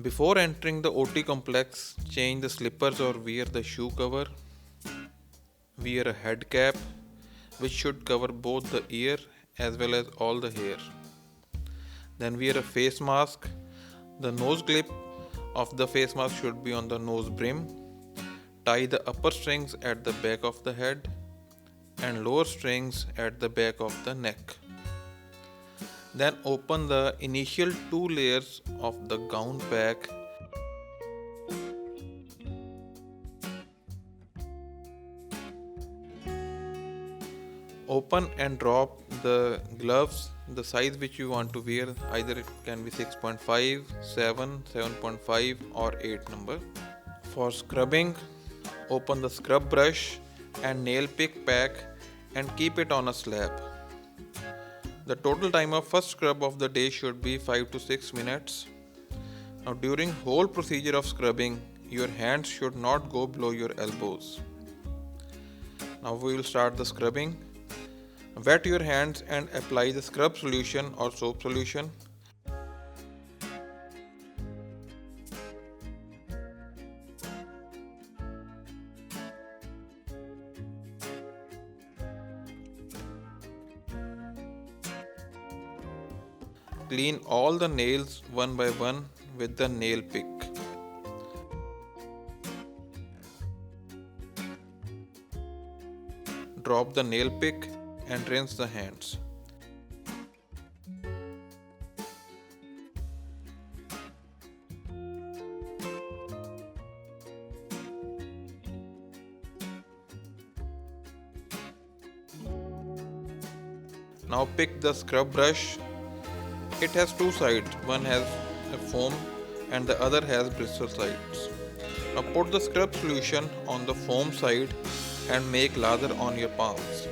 Before entering the OT complex, change the slippers or wear the shoe cover. Wear a head cap which should cover both the ear as well as all the hair. Then wear a face mask. The nose clip of the face mask should be on the nose brim. Tie the upper strings at the back of the head and lower strings at the back of the neck. Then open the initial two layers of the gown pack. Open and drop the gloves, the size which you want to wear, either it can be 6.5, 7, 7.5 or 8 number. For scrubbing, open the scrub brush and nail pick pack and keep it on a slab. The total time of first scrub of the day should be 5 to 6 minutes. Now during whole procedure of scrubbing, your hands should not go below your elbows. Now we will start the scrubbing. Wet your hands and apply the scrub solution or soap solution. Clean all the nails one by one with the nail pick. Drop the nail pick and rinse the hands. Now pick the scrub brush. It has two sides, one has a foam and the other has bristle sides. Now put the scrub solution on the foam side and make lather on your palms.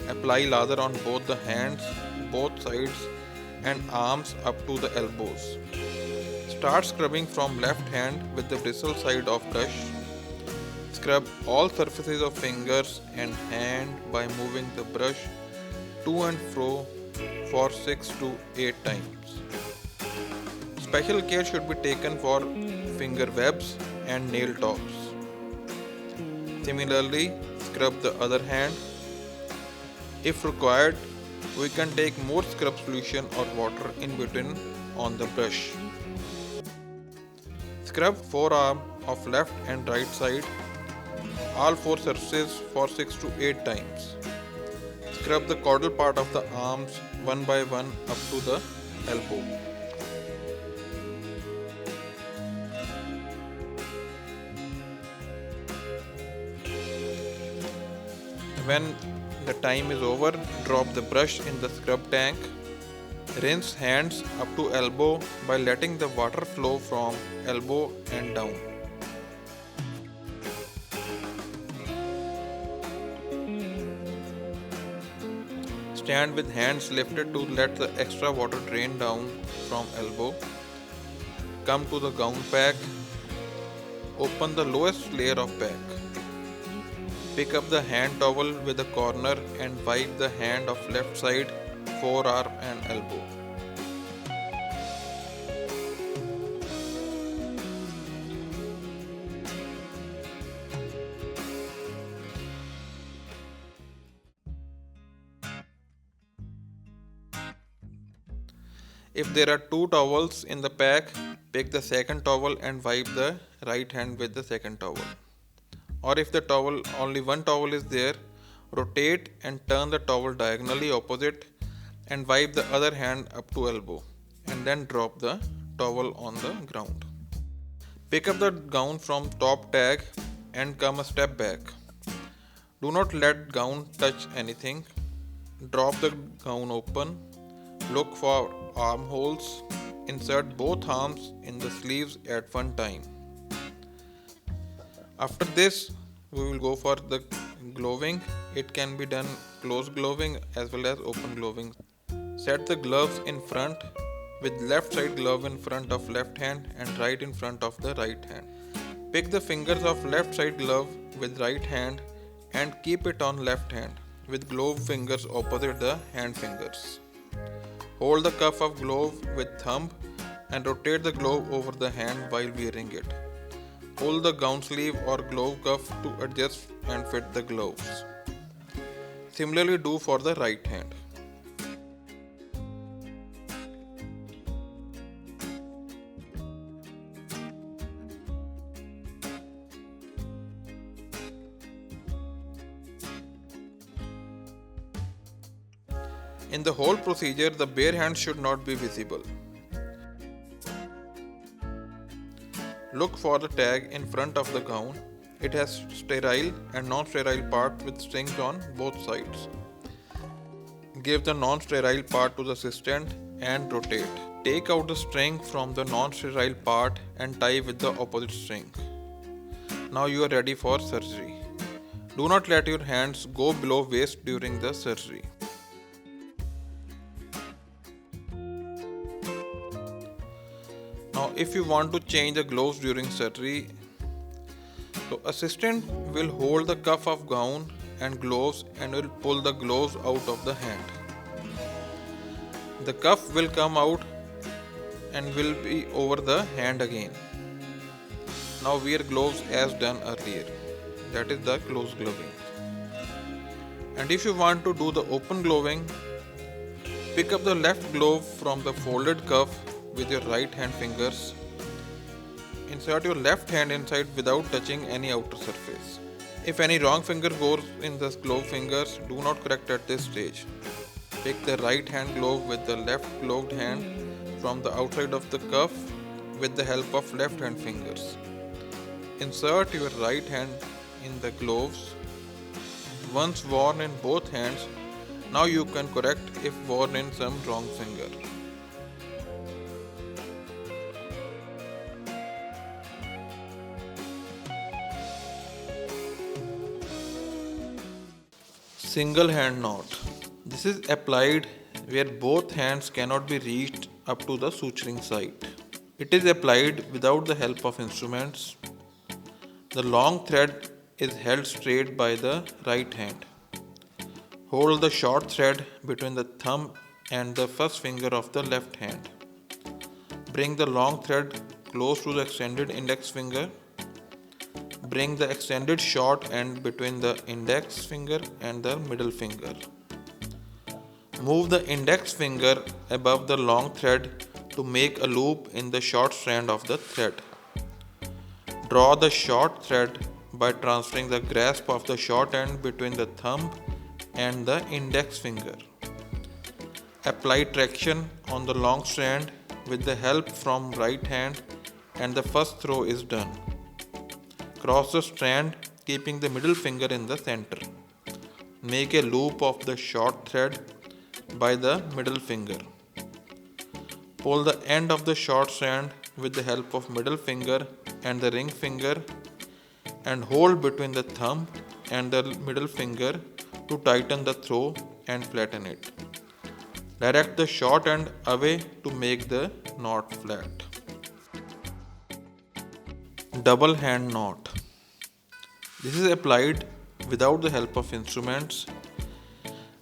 Apply lather on both the hands, both sides and arms up to the elbows. Start scrubbing from left hand with the bristle side of brush. Scrub all surfaces of fingers and hand by moving the brush to and fro for 6 to 8 times. Special care should be taken for finger webs and nail tops. Similarly, scrub the other hand. If required, we can take more scrub solution or water in between on the brush. Scrub forearm of left and right side, all four surfaces for 6 to 8 times. Scrub the caudal part of the arms one by one up to the elbow. When the time is over, drop the brush in the scrub tank. Rinse hands up to elbow by letting the water flow from elbow and down. Stand with hands lifted to let the extra water drain down from elbow. Come to the gown pack. Open the lowest layer of pack. Pick up the hand towel with the corner and wipe the hand of left side, forearm and elbow. If there are two towels in the pack, pick the second towel and wipe the right hand with the second towel. Or if the towel, only one towel is there, rotate and turn the towel diagonally opposite and wipe the other hand up to elbow and then drop the towel on the ground. Pick up the gown from top tag and come a step back. Do not let gown touch anything. Drop the gown open. Look for armholes. Insert both arms in the sleeves at one time. After this, we will go for the gloving. It can be done close gloving as well as open gloving. Set the gloves in front with left side glove in front of left hand and right in front of the right hand. Pick the fingers of left side glove with right hand and keep it on left hand with glove fingers opposite the hand fingers. Hold the cuff of glove with thumb and rotate the glove over the hand while wearing it. Pull the gown sleeve or glove cuff to adjust and fit the gloves. Similarly do for the right hand. In the whole procedure, the bare hand should not be visible. Look for the tag in front of the gown. It has sterile and non-sterile part with strings on both sides. Give the non-sterile part to the assistant and rotate. Take out the string from the non-sterile part and tie with the opposite string. Now you are ready for surgery. Do not let your hands go below waist during the surgery. Now if you want to change the gloves during surgery, so assistant will hold the cuff of gown and gloves and will pull the gloves out of the hand. The cuff will come out and will be over the hand again. Now wear gloves as done earlier, that is the close gloving. And if you want to do the open gloving, pick up the left glove from the folded cuff with your right hand fingers. Insert your left hand inside without touching any outer surface. If any wrong finger goes in the glove fingers, do not correct at this stage. Pick the right hand glove with the left gloved hand from the outside of the cuff with the help of left hand fingers. Insert your right hand in the gloves. Once worn in both hands, now you can correct if worn in some wrong finger. Single hand knot. This is applied where both hands cannot be reached up to the suturing site. It is applied without the help of instruments. The long thread is held straight by the right hand. Hold the short thread between the thumb and the first finger of the left hand. Bring the long thread close to the extended index finger. Bring the extended short end between the index finger and the middle finger. Move the index finger above the long thread to make a loop in the short strand of the thread. Draw the short thread by transferring the grasp of the short end between the thumb and the index finger. Apply traction on the long strand with the help from right hand and the first throw is done. Cross the strand keeping the middle finger in the center. Make a loop of the short thread by the middle finger. Pull the end of the short strand with the help of middle finger and the ring finger and hold between the thumb and the middle finger to tighten the throw and flatten it. Direct the short end away to make the knot flat. Double hand knot. This is applied without the help of instruments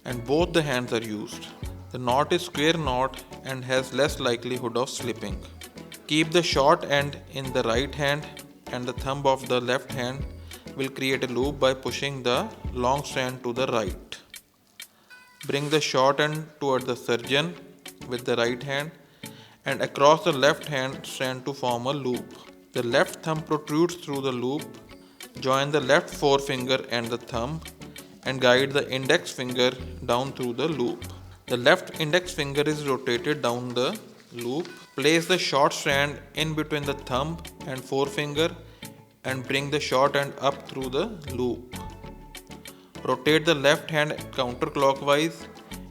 and both the hands are used. The knot is square knot and has less likelihood of slipping. Keep the short end in the right hand and the thumb of the left hand will create a loop by pushing the long strand to the right. Bring the short end toward the surgeon with the right hand and across the left hand strand to form a loop. The left thumb protrudes through the loop. Join the left forefinger and the thumb and guide the index finger down through the loop. The left index finger is rotated down the loop. Place the short strand in between the thumb and forefinger and bring the short end up through the loop. Rotate the left hand counterclockwise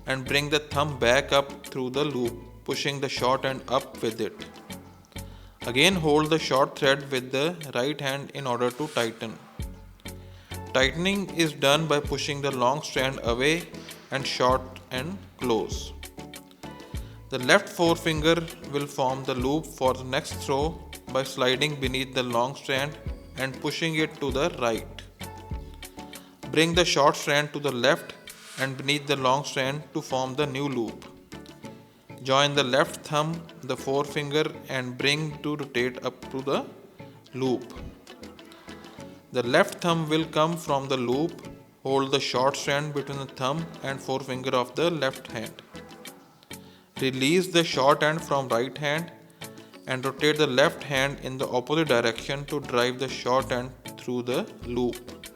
and bring the thumb back up through the loop, pushing the short end up with it. Again hold the short thread with the right hand in order to tighten. Tightening is done by pushing the long strand away and short end close. The left forefinger will form the loop for the next throw by sliding beneath the long strand and pushing it to the right. Bring the short strand to the left and beneath the long strand to form the new loop. Join the left thumb, the forefinger, and bring to rotate up to the loop. The left thumb will come from the loop. Hold the short strand between the thumb and forefinger of the left hand. Release the short end from right hand and rotate the left hand in the opposite direction to drive the short end through the loop.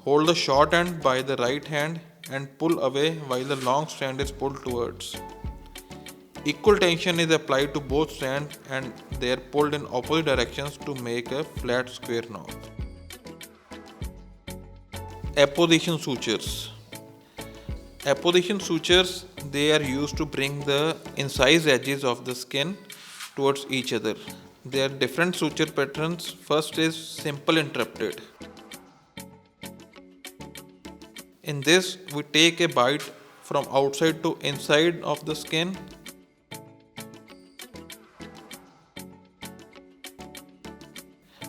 Hold the short end by the right hand and pull away while the long strand is pulled towards. Equal tension is applied to both strands and they are pulled in opposite directions to make a flat square knot. Apposition sutures. Apposition sutures, they are used to bring the incised edges of the skin towards each other. There are different suture patterns. First is simple interrupted. In this, we take a bite from outside to inside of the skin.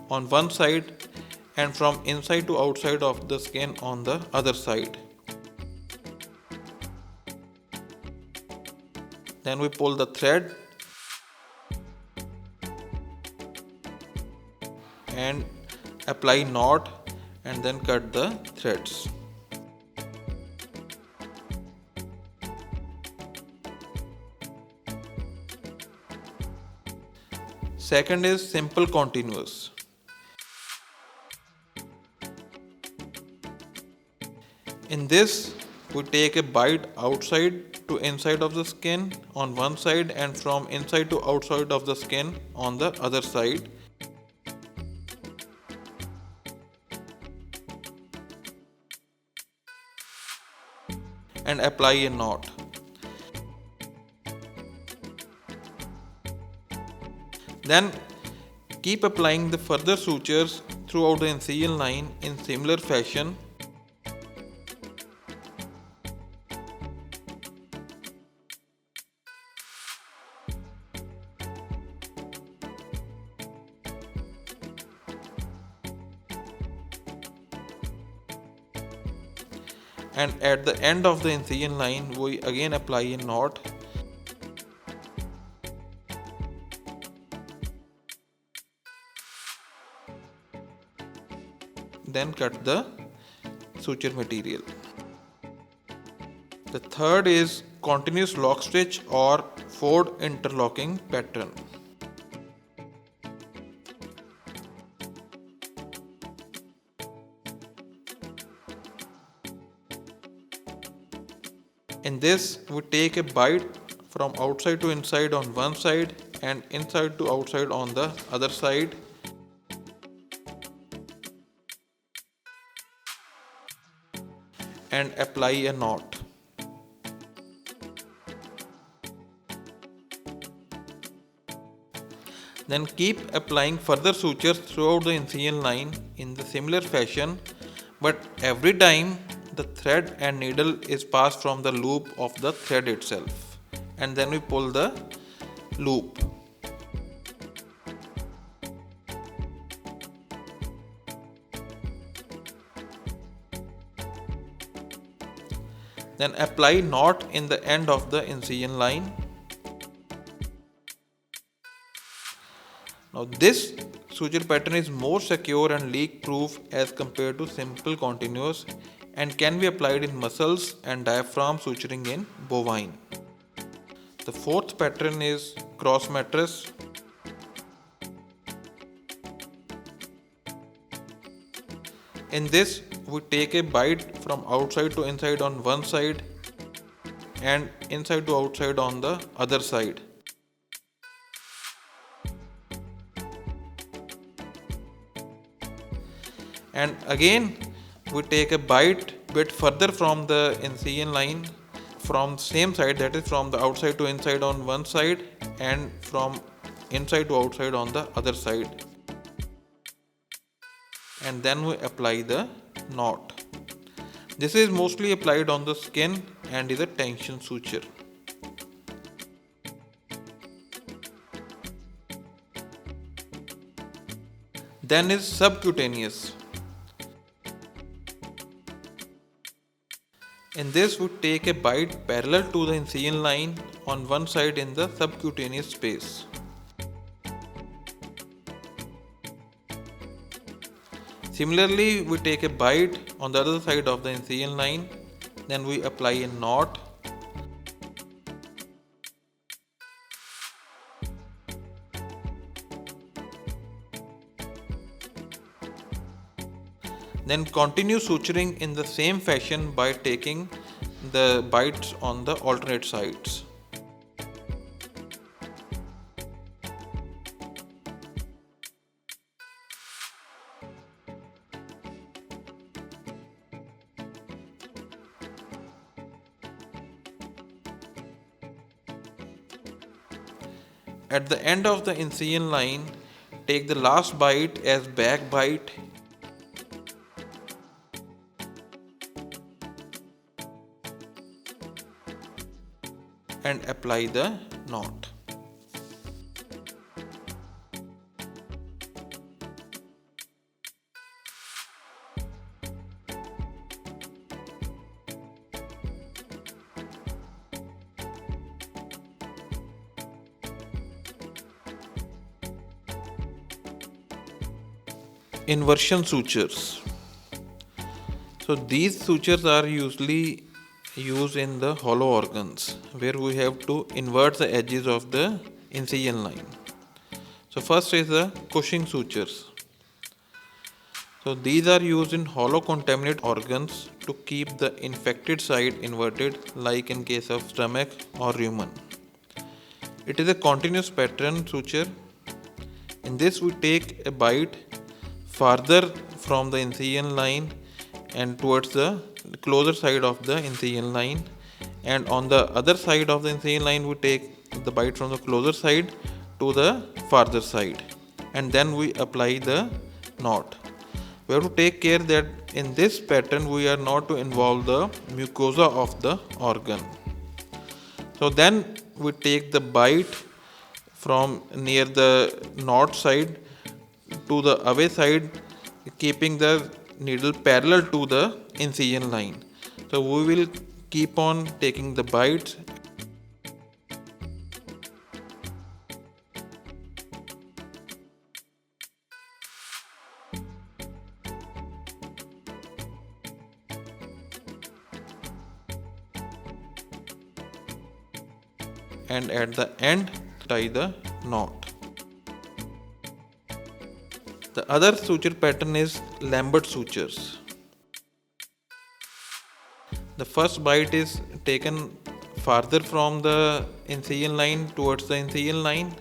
On one side and from inside to outside of the skin on the other side. Then we pull the thread and apply knot and then cut the threads. Second is simple continuous. In this, we take a bite outside to inside of the skin on one side and from inside to outside of the skin on the other side. And apply a knot. Then keep applying the further sutures throughout the incision line in similar fashion. And at the end of the incision line, we again apply a knot. Then cut the suture material. The third is continuous lock stitch or Ford interlocking pattern. In this, we take a bite from outside to inside on one side and inside to outside on the other side. And apply a knot. Then keep applying further sutures throughout the incision line in the similar fashion, but every time the thread and needle is passed from the loop of the thread itself, and then we pull the loop. Then apply knot in the end of the incision line. Now this suture pattern is more secure and leak proof as compared to simple continuous and can be applied in muscles and diaphragm suturing in bovine. The fourth pattern is cross mattress. In this, we take a bite from outside to inside on one side and inside to outside on the other side. And again, we take a bite bit further from the incision line from same side, that is from the outside to inside on one side and from inside to outside on the other side. And then we apply the knot. This is mostly applied on the skin and is a tension suture. Then is subcutaneous. In this, we take a bite parallel to the incision line on one side in the subcutaneous space. Similarly, we take a bite on the other side of the incision line, then we apply a knot. Then continue suturing in the same fashion by taking the bites on the alternate sides. At the end of the incision line, take the last bite as back bite and apply the knot. Inversion sutures. So these sutures are usually used in the hollow organs where we have to invert the edges of the incision line. So first is the Cushing sutures. So these are used in hollow contaminated organs to keep the infected side inverted, like in case of stomach or rumen. It is a continuous pattern suture. In this we take a bite farther from the incision line and towards the closer side of the incision line, and on the other side of the incision line we take the bite from the closer side to the farther side, and then we apply the knot. We have to take care that in this pattern we are not to involve the mucosa of the organ. So then we take the bite from near the knot side to the away side, keeping the needle parallel to the incision line. So we will keep on taking the bites and at the end tie the knot. The other suture pattern is Lambert sutures. The first bite is taken farther from the incision line towards the incision line,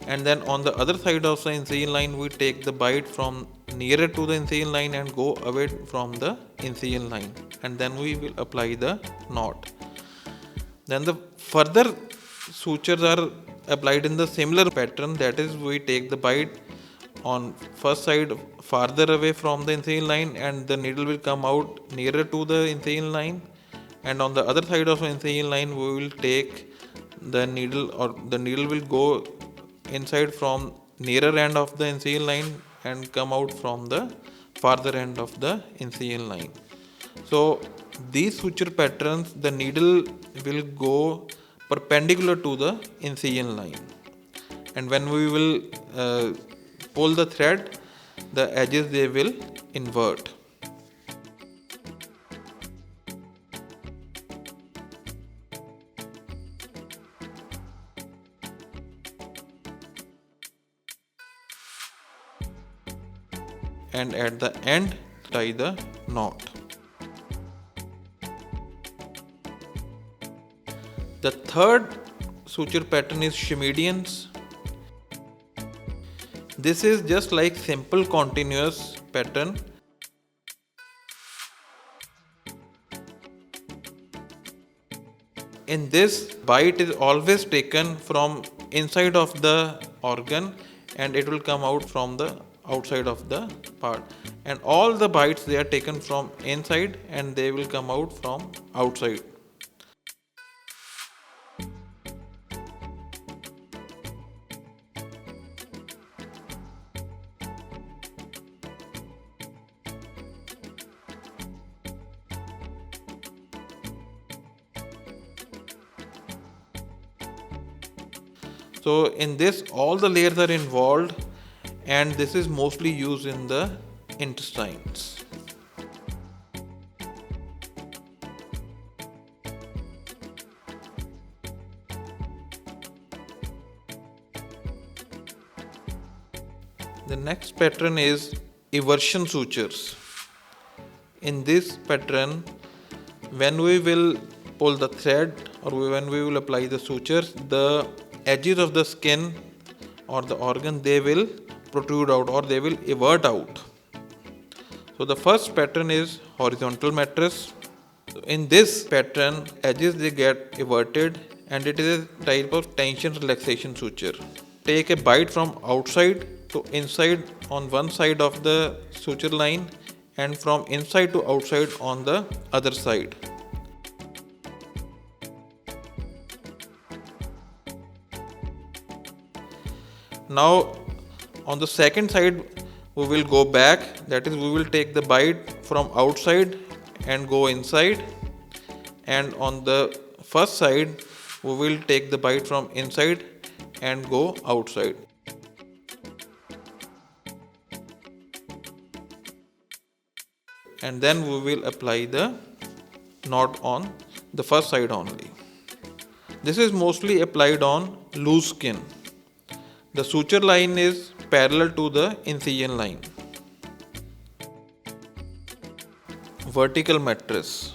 and then on the other side of the incision line we take the bite from nearer to the incision line and go away from the incision line, and then we will apply the knot. Then the further sutures are applied in the similar pattern, that is we take the bite on first side farther away from the incision line and the needle will come out nearer to the incision line, and on the other side of the incision line we will take the needle, or the needle will go inside from nearer end of the incision line and come out from the farther end of the incision line. So these suture patterns, the needle will go perpendicular to the incision line, and when we will pull the thread, the edges they will invert. And at the end tie the knot. The third suture pattern is Schmidians. This is just like simple continuous pattern. In this, bite is always taken from inside of the organ and it will come out from the outside of the part, and all the bites they are taken from inside and they will come out from outside. So in this all the layers are involved, and this is mostly used in the intestines. The next pattern is eversion sutures. In this pattern, when we will pull the thread or when we will apply the sutures, the edges of the skin or the organ, they will protrude out or they will evert out. So the first pattern is horizontal mattress. In this pattern, edges they get everted, and it is a type of tension relaxation suture. Take a bite from outside to inside on one side of the suture line, and from inside to outside on the other side. Now on the second side we will go back, that is we will take the bite from outside and go inside, and on the first side we will take the bite from inside and go outside. And then we will apply the knot on the first side only. This is mostly applied on loose skin. The suture line is parallel to the incision line. Vertical mattress.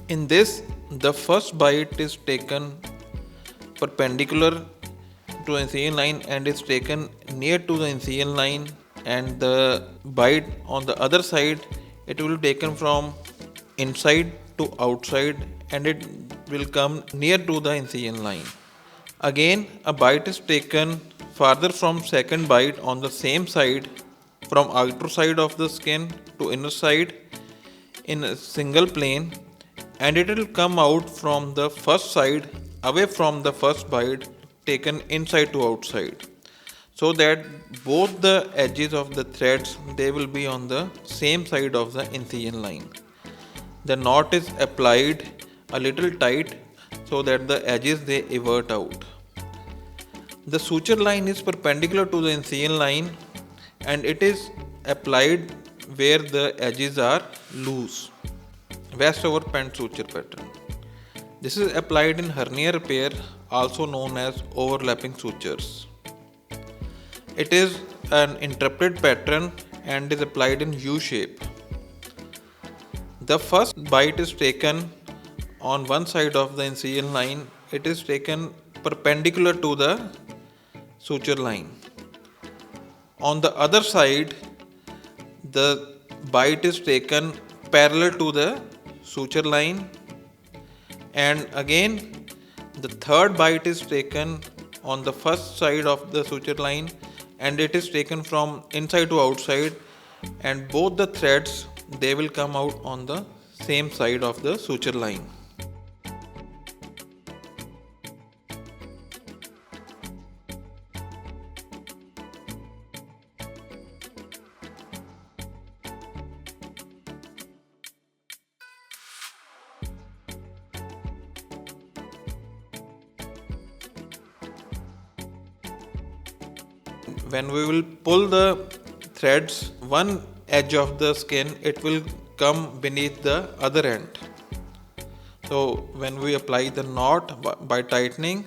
In this, the first bite is taken perpendicular to incision line and is taken near to the incision line, and the bite on the other side, it will be taken from inside to outside and it will come near to the incision line. Again, a bite is taken farther from second bite on the same side, from outer side of the skin to inner side in a single plane, and it will come out from the first side away from the first bite taken inside to outside, so that both the edges of the threads they will be on the same side of the incision line. The knot is applied a little tight so that the edges they evert out. The suture line is perpendicular to the incision line and it is applied where the edges are loose. Vest over pant suture pattern. This is applied in hernia repair, also known as overlapping sutures. It is an interpreted pattern and is applied in U shape. The first bite is taken on one side of the incision line. It is taken perpendicular to the suture line. On the other side, the bite is taken parallel to the suture line, and again the third bite is taken on the first side of the suture line and it is taken from inside to outside, and both the threads they will come out on the same side of the suture line. When we will pull the threads, one edge of the skin it will come beneath the other end. So when we apply the knot by tightening,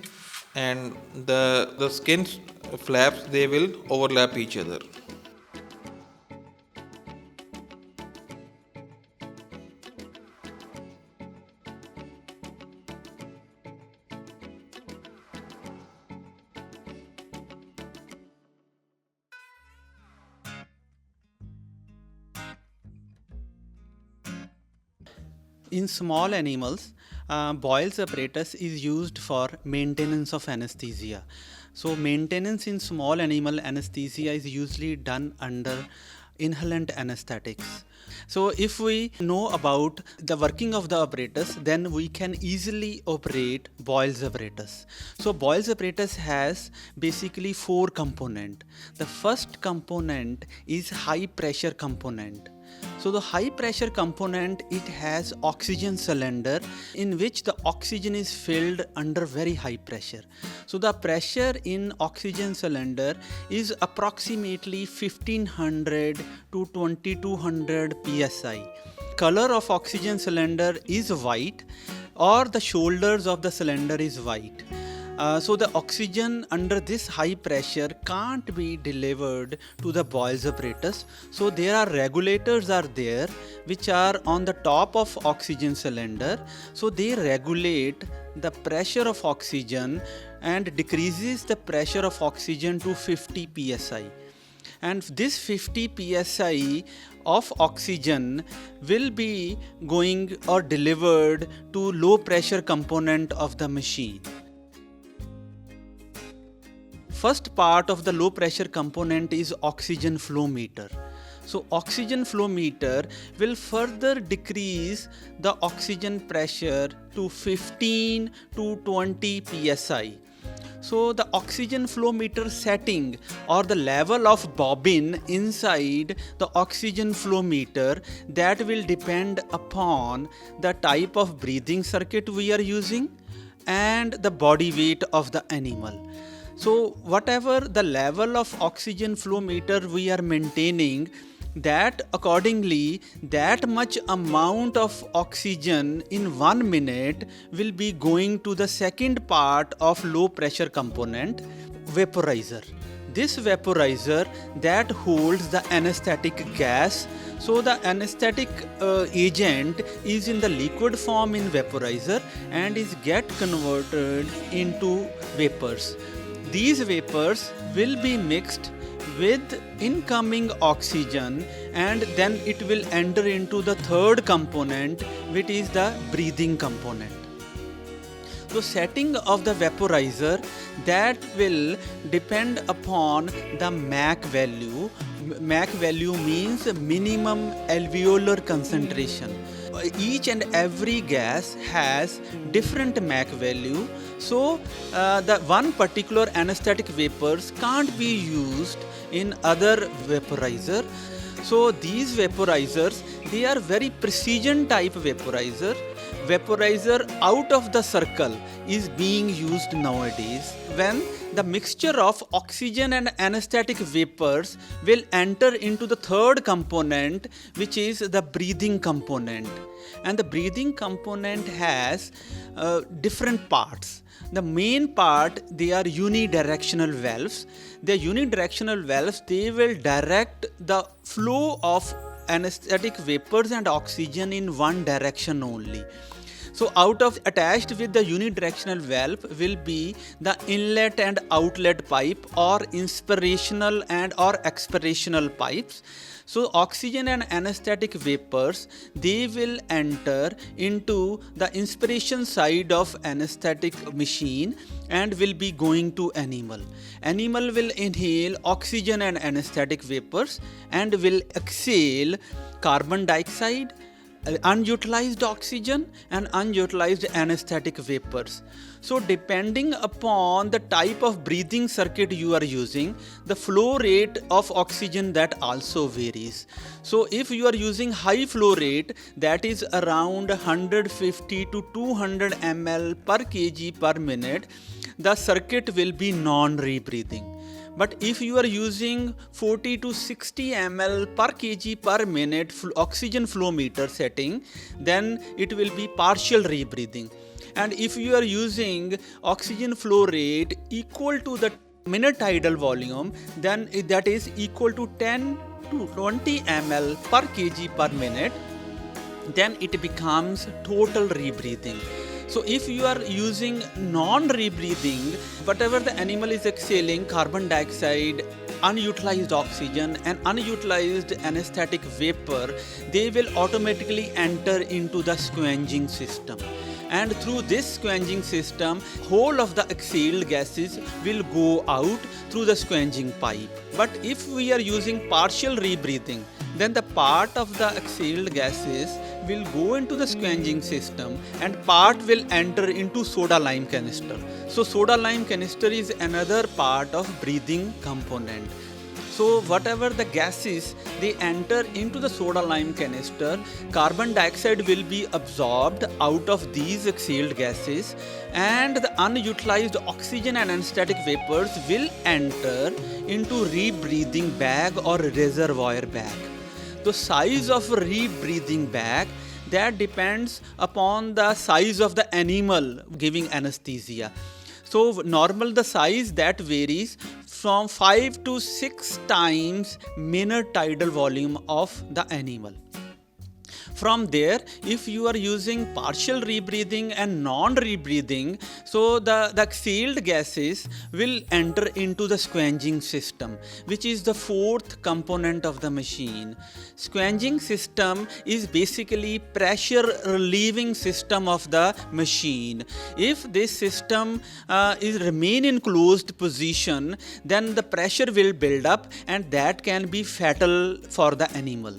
and the skin flaps they will overlap each other. In small animals, Boyle's apparatus is used for maintenance of anesthesia. So maintenance in small animal anesthesia is usually done under inhalant anesthetics. So if we know about the working of the apparatus, then we can easily operate Boyle's apparatus. So Boyle's apparatus has basically 4 components. The first component is high pressure component. So the high pressure component, it has oxygen cylinder in which the oxygen is filled under very high pressure. So the pressure in oxygen cylinder is approximately 1500 to 2200 psi. Color of oxygen cylinder is white, or the shoulders of the cylinder is white. So the oxygen under this high pressure can't be delivered to the Boyle's apparatus. So there are regulators are there which are on the top of oxygen cylinder. So they regulate the pressure of oxygen and decreases the pressure of oxygen to 50 psi. And this 50 psi of oxygen will be going or delivered to low pressure component of the machine. First part of the low pressure component is oxygen flow meter. So oxygen flow meter will further decrease the oxygen pressure to 15 to 20 psi. So the oxygen flow meter setting or the level of bobbin inside the oxygen flow meter, that will depend upon the type of breathing circuit we are using and the body weight of the animal. So whatever the level of oxygen flow meter we are maintaining, that accordingly that much amount of oxygen in 1 minute will be going to the second part of low pressure component, vaporizer. This vaporizer that holds the anesthetic gas. So the anesthetic agent is in the liquid form in vaporizer and is get converted into vapors. These vapors will be mixed with incoming oxygen and then it will enter into the third component, which is the breathing component. So setting of the vaporizer, that will depend upon the Mach value. Mach value means minimum alveolar concentration. Each and every gas has different Mach value. So the one particular anesthetic vapors can't be used in other vaporizer. So these vaporizers, they are very precision type vaporizer. Vaporizer out of the circle is being used nowadays when the mixture of oxygen and anesthetic vapors will enter into the third component, which is the breathing component. And the breathing component has different parts. The main part, they are unidirectional valves. The unidirectional valves, they will direct the flow of anesthetic vapors and oxygen in one direction only. So attached with the unidirectional valve will be the inlet and outlet pipe or inspirational and or expirational pipes. So oxygen and anesthetic vapors, they will enter into the inspiration side of anesthetic machine and will be going to animal. Animal will inhale oxygen and anesthetic vapors and will exhale carbon dioxide, unutilized oxygen and unutilized anesthetic vapors. So depending upon the type of breathing circuit you are using, the flow rate of oxygen that also varies. So if you are using high flow rate, that is around 150 to 200 ml per kg per minute, the circuit will be non-rebreathing. But if you are using 40 to 60 ml per kg per minute oxygen flow meter setting, then it will be partial rebreathing. And if you are using oxygen flow rate equal to the minute tidal volume, then that is equal to 10 to 20 ml per kg per minute, then it becomes total rebreathing. So if you are using non-rebreathing, whatever the animal is exhaling, carbon dioxide, unutilized oxygen and unutilized anesthetic vapor, they will automatically enter into the squeezing system. And through this squeezing system, whole of the exhaled gases will go out through the squeezing pipe. But if we are using partial rebreathing, then the part of the exhaled gases will go into the squeezing system and part will enter into soda lime canister. So soda lime canister is another part of breathing component. So whatever the gases they enter into the soda lime canister, carbon dioxide will be absorbed out of these exhaled gases, and the unutilized oxygen and anesthetic vapors will enter into rebreathing bag or reservoir bag. The size of rebreathing bag, that depends upon the size of the animal giving anesthesia. So normal the size that varies from 5 to 6 times minute tidal volume of the animal. From there, if you are using partial rebreathing and non-rebreathing, so the exhaled gases will enter into the squanging system, which is the fourth component of the machine. Squanging system is basically pressure relieving system of the machine. If this system is remain in closed position, then the pressure will build up, and that can be fatal for the animal.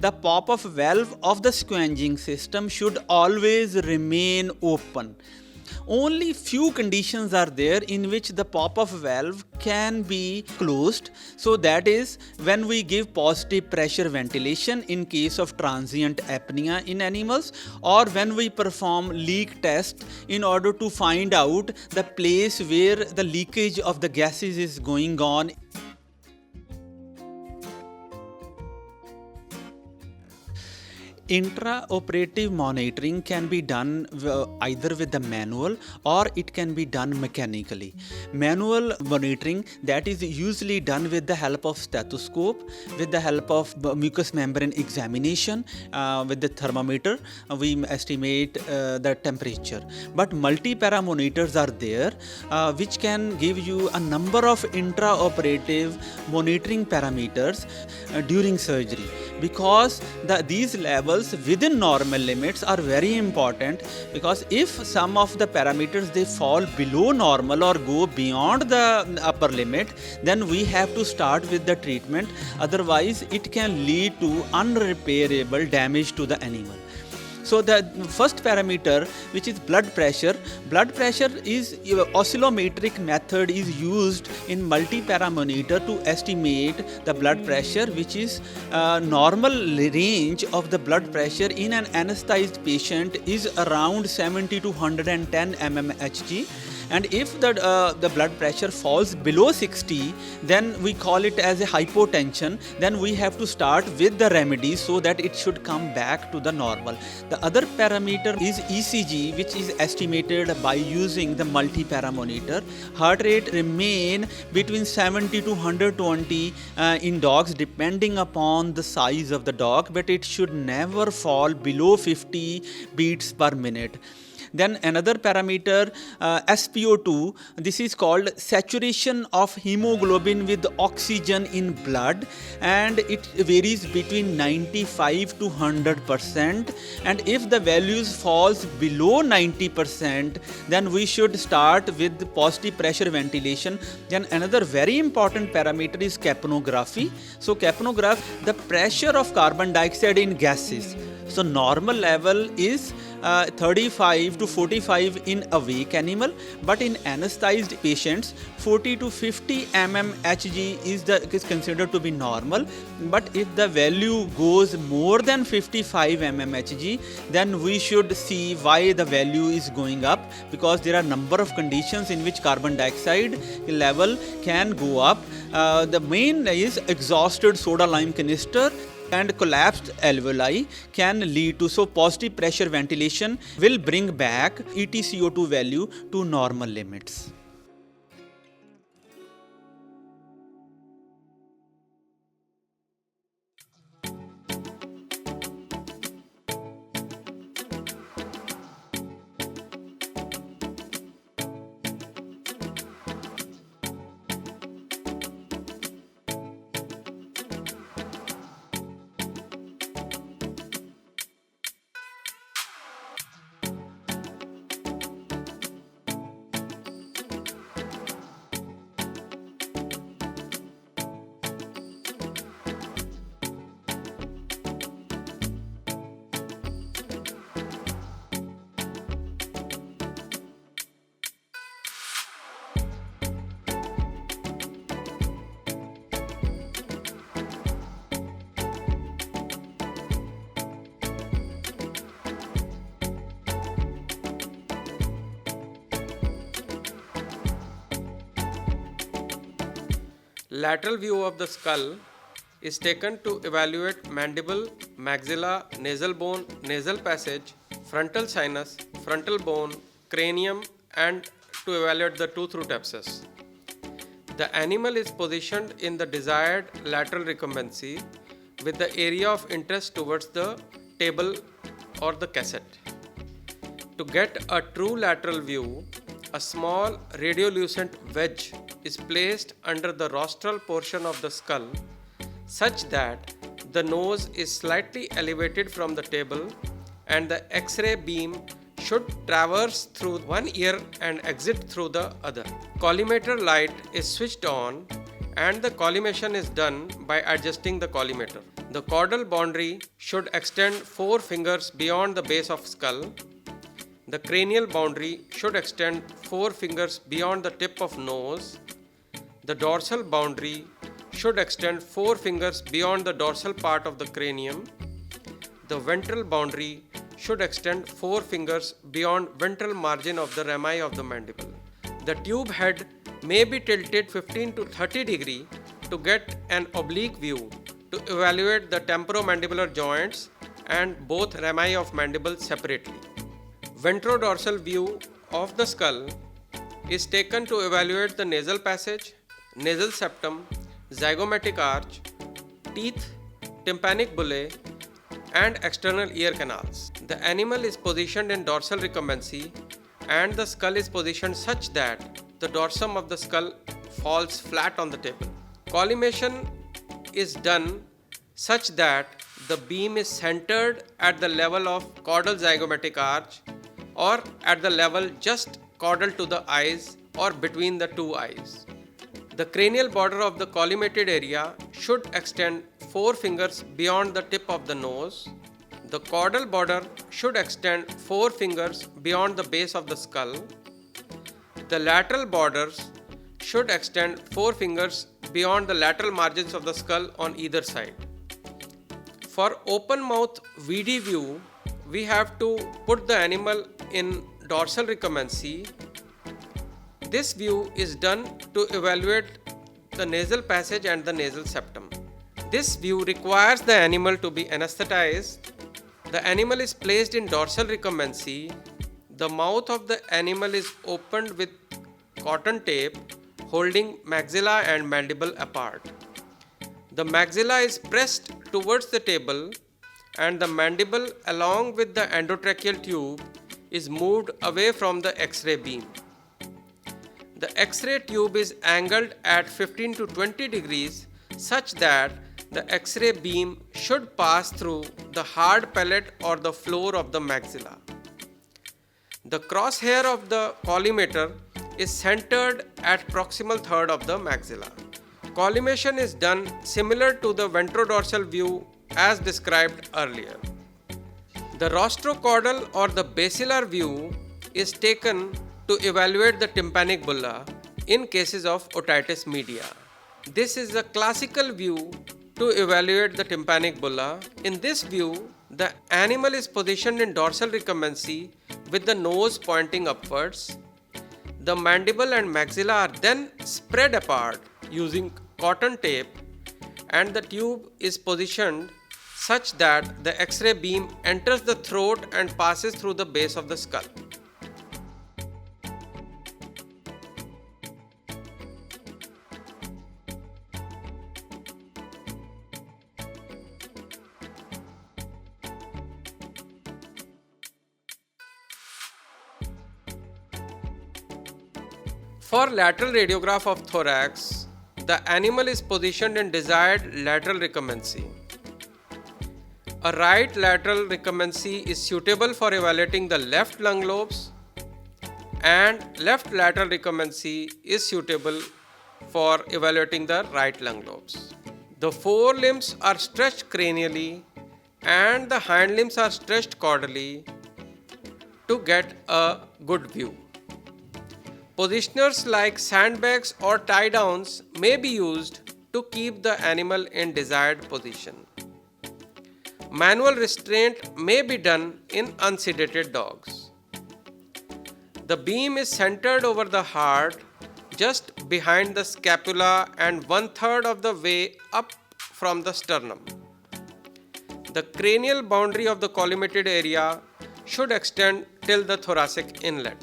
The pop-off valve of the squanging system should always remain open. Only few conditions are there in which the pop-off valve can be closed. So that is when we give positive pressure ventilation in case of transient apnea in animals, or when we perform leak test in order to find out the place where the leakage of the gases is going on. Intraoperative monitoring can be done either with the manual or it can be done mechanically. Manual monitoring, that is usually done with the help of stethoscope, with the help of mucous membrane examination, with the thermometer we estimate the temperature. But multi-para monitors are there which can give you a number of intraoperative monitoring parameters during surgery, because these levels within normal limits are very important, because if some of the parameters they fall below normal or go beyond the upper limit, then we have to start with the treatment, otherwise it can lead to unrepairable damage to the animal. So the first parameter, which is blood pressure is oscillometric method is used in multi-para monitor to estimate the blood pressure, which is normal range of the blood pressure in an anesthetized patient is around 70 to 110 mmHg. And if the blood pressure falls below 60, then we call it as a hypotension. Then we have to start with the remedies so that it should come back to the normal. The other parameter is ECG, which is estimated by using the multi-para monitor. Heart rate remain between 70 to 120 in dogs, depending upon the size of the dog, but it should never fall below 50 beats per minute. Then another parameter, SpO2, this is called saturation of hemoglobin with oxygen in blood, and it varies between 95 to 100%. And if the values falls below 90%, then we should start with positive pressure ventilation. Then another very important parameter is capnography. So capnograph, the pressure of carbon dioxide in gases. So normal level is 35 to 45 in awake animal, but in anesthetized patients 40 to 50 mmHg is considered to be normal. But if the value goes more than 55 mmHg, then we should see why the value is going up, because there are number of conditions in which carbon dioxide level can go up. The main is exhausted soda lime canister and collapsed alveoli can lead to, so positive pressure ventilation will bring back EtCO2 value to normal limits. lateral view of the skull is taken to evaluate mandible, maxilla, nasal bone, nasal passage, frontal sinus, frontal bone, cranium, and to evaluate the tooth root abscess. The animal is positioned in the desired lateral recumbency with the area of interest towards the table or the cassette. To get a true lateral view, a small radiolucent wedge is placed under the rostral portion of the skull such that the nose is slightly elevated from the table and the X-ray beam should traverse through one ear and exit through the other. Collimator light is switched on and the collimation is done by adjusting the collimator. The caudal boundary should extend 4 fingers beyond the base of skull. The cranial boundary should extend 4 fingers beyond the tip of nose. The dorsal boundary should extend 4 fingers beyond the dorsal part of the cranium. The ventral boundary should extend 4 fingers beyond ventral margin of the rami of the mandible. The tube head may be tilted 15 to 30 degree to get an oblique view to evaluate the temporomandibular joints and both rami of mandible separately. Ventrodorsal view of the skull is taken to evaluate the nasal passage, nasal septum, zygomatic arch, teeth, tympanic bullae, and external ear canals. The animal is positioned in dorsal recumbency and the skull is positioned such that the dorsum of the skull falls flat on the table. Collimation is done such that the beam is centered at the level of caudal zygomatic arch or at the level just caudal to the eyes or between the two eyes. The cranial border of the collimated area should extend 4 fingers beyond the tip of the nose. The caudal border should extend 4 fingers beyond the base of the skull. The lateral borders should extend 4 fingers beyond the lateral margins of the skull on either side. For open mouth VD view, we have to put the animal in dorsal recumbency. This view is done to evaluate the nasal passage and the nasal septum. This view requires the animal to be anesthetized. The animal is placed in dorsal recumbency. The mouth of the animal is opened with cotton tape holding maxilla and mandible apart. The maxilla is pressed towards the table and the mandible along with the endotracheal tube is moved away from the X-ray beam. The X-ray tube is angled at 15 to 20 degrees such that the X-ray beam should pass through the hard palate or the floor of the maxilla. The crosshair of the collimator is centered at proximal third of the maxilla. Collimation is done similar to the ventrodorsal view as described earlier. The rostrocaudal or the basilar view is taken to evaluate the tympanic bulla in cases of otitis media. This is a classical view to evaluate the tympanic bulla. In this view, the animal is positioned in dorsal recumbency with the nose pointing upwards. The mandible and maxilla are then spread apart using cotton tape and the tube is positioned such that the X-ray beam enters the throat and passes through the base of the skull. For lateral radiograph of thorax, the animal is positioned in desired lateral recumbency. A right lateral recumbency is suitable for evaluating the left lung lobes and left lateral recumbency is suitable for evaluating the right lung lobes. The forelimbs are stretched cranially and the hind limbs are stretched caudally to get a good view. Positioners like sandbags or tie downs may be used to keep the animal in desired position. Manual restraint may be done in unsedated dogs. The beam is centered over the heart just behind the scapula and 1/3 of the way up from the sternum. The cranial boundary of the collimated area should extend till the thoracic inlet.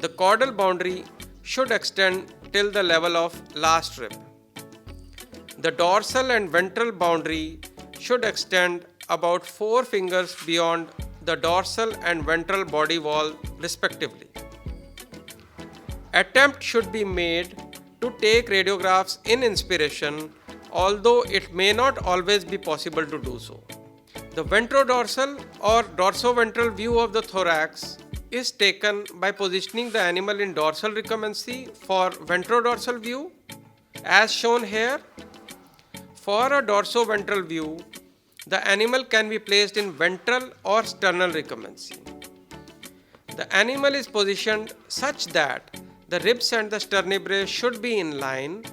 The caudal boundary should extend till the level of last rib. The dorsal and ventral boundary should extend about 4 fingers beyond the dorsal and ventral body wall respectively. Attempt should be made to take radiographs in inspiration, although it may not always be possible to do so. The ventrodorsal or dorsoventral view of the thorax is taken by positioning the animal in dorsal recumbency for ventrodorsal view, as shown here. For a dorsoventral view, the animal can be placed in ventral or sternal recumbency. The animal is positioned such that the ribs and the sternebrae should be in line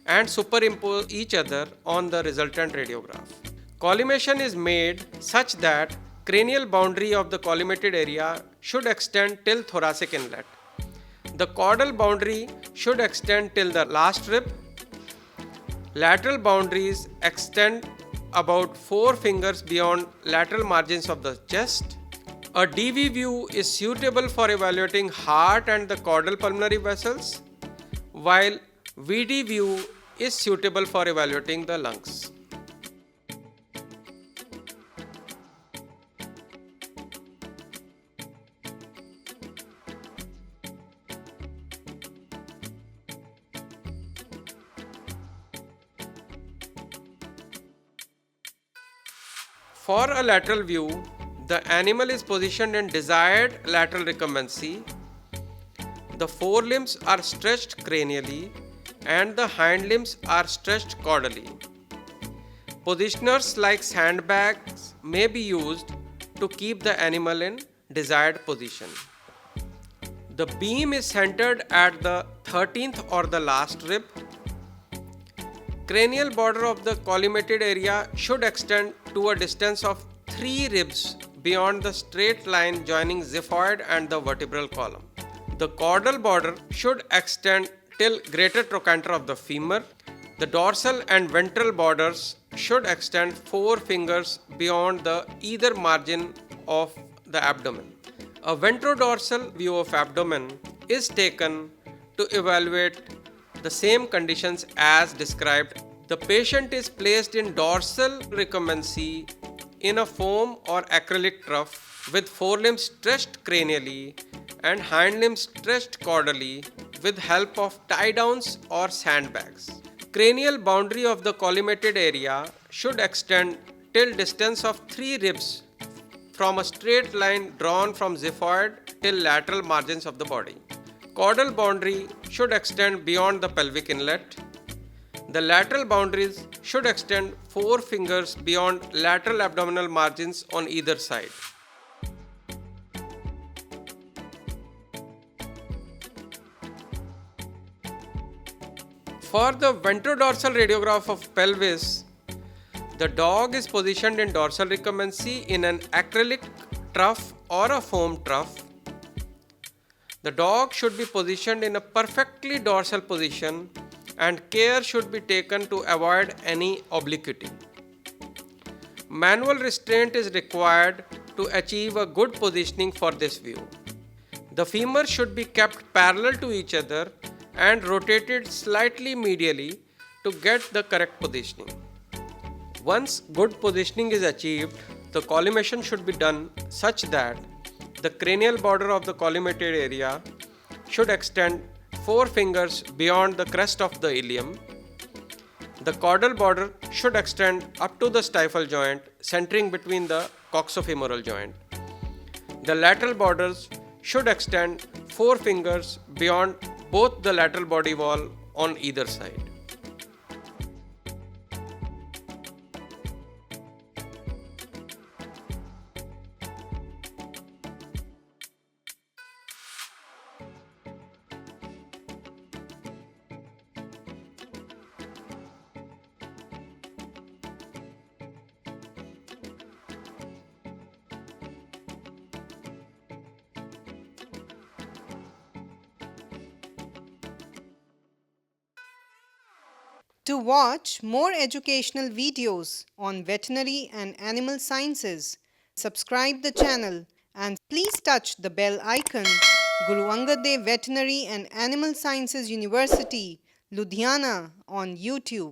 and superimpose each other on the resultant radiograph. Collimation is made such that cranial boundary of the collimated area should extend till thoracic inlet. The caudal boundary should extend till the last rib. Lateral boundaries extend about 4 fingers beyond lateral margins of the chest. A DV view is suitable for evaluating heart and the caudal pulmonary vessels, while VD view is suitable for evaluating the lungs. For a lateral view, the animal is positioned in desired lateral recumbency. The forelimbs are stretched cranially and the hind limbs are stretched caudally. Positioners like sandbags may be used to keep the animal in desired position. The beam is centered at the 13th or the last rib. Cranial border of the collimated area should extend to a distance of 3 ribs beyond the straight line joining xiphoid and the vertebral column. The caudal border should extend till greater trochanter of the femur. The dorsal and ventral borders should extend 4 fingers beyond the either margin of the abdomen. A ventrodorsal view of abdomen is taken to evaluate the same conditions as described. The patient is placed in dorsal recumbency in a foam or acrylic trough with forelimbs stretched cranially and hind limbs stretched caudally with help of tie downs or sandbags. Cranial boundary of the collimated area should extend till distance of 3 ribs from a straight line drawn from xiphoid till lateral margins of the body. Caudal boundary should extend beyond the pelvic inlet. The lateral boundaries should extend 4 fingers beyond lateral abdominal margins on either side. For the ventrodorsal radiograph of pelvis, the dog is positioned in dorsal recumbency in an acrylic trough or a foam trough. The dog should be positioned in a perfectly dorsal position and care should be taken to avoid any obliquity. Manual restraint is required to achieve a good positioning for this view. The femur should be kept parallel to each other and rotated slightly medially to get the correct positioning. Once good positioning is achieved, the collimation should be done such that the cranial border of the collimated area should extend 4 fingers beyond the crest of the ilium. The caudal border should extend up to the stifle joint, centering between the coxofemoral joint. The lateral borders should extend 4 fingers beyond both the lateral body wall on either side. To watch more educational videos on veterinary and animal sciences, subscribe the channel and please touch the bell icon. Guru Angad Dev Veterinary and Animal Sciences University, Ludhiana on YouTube.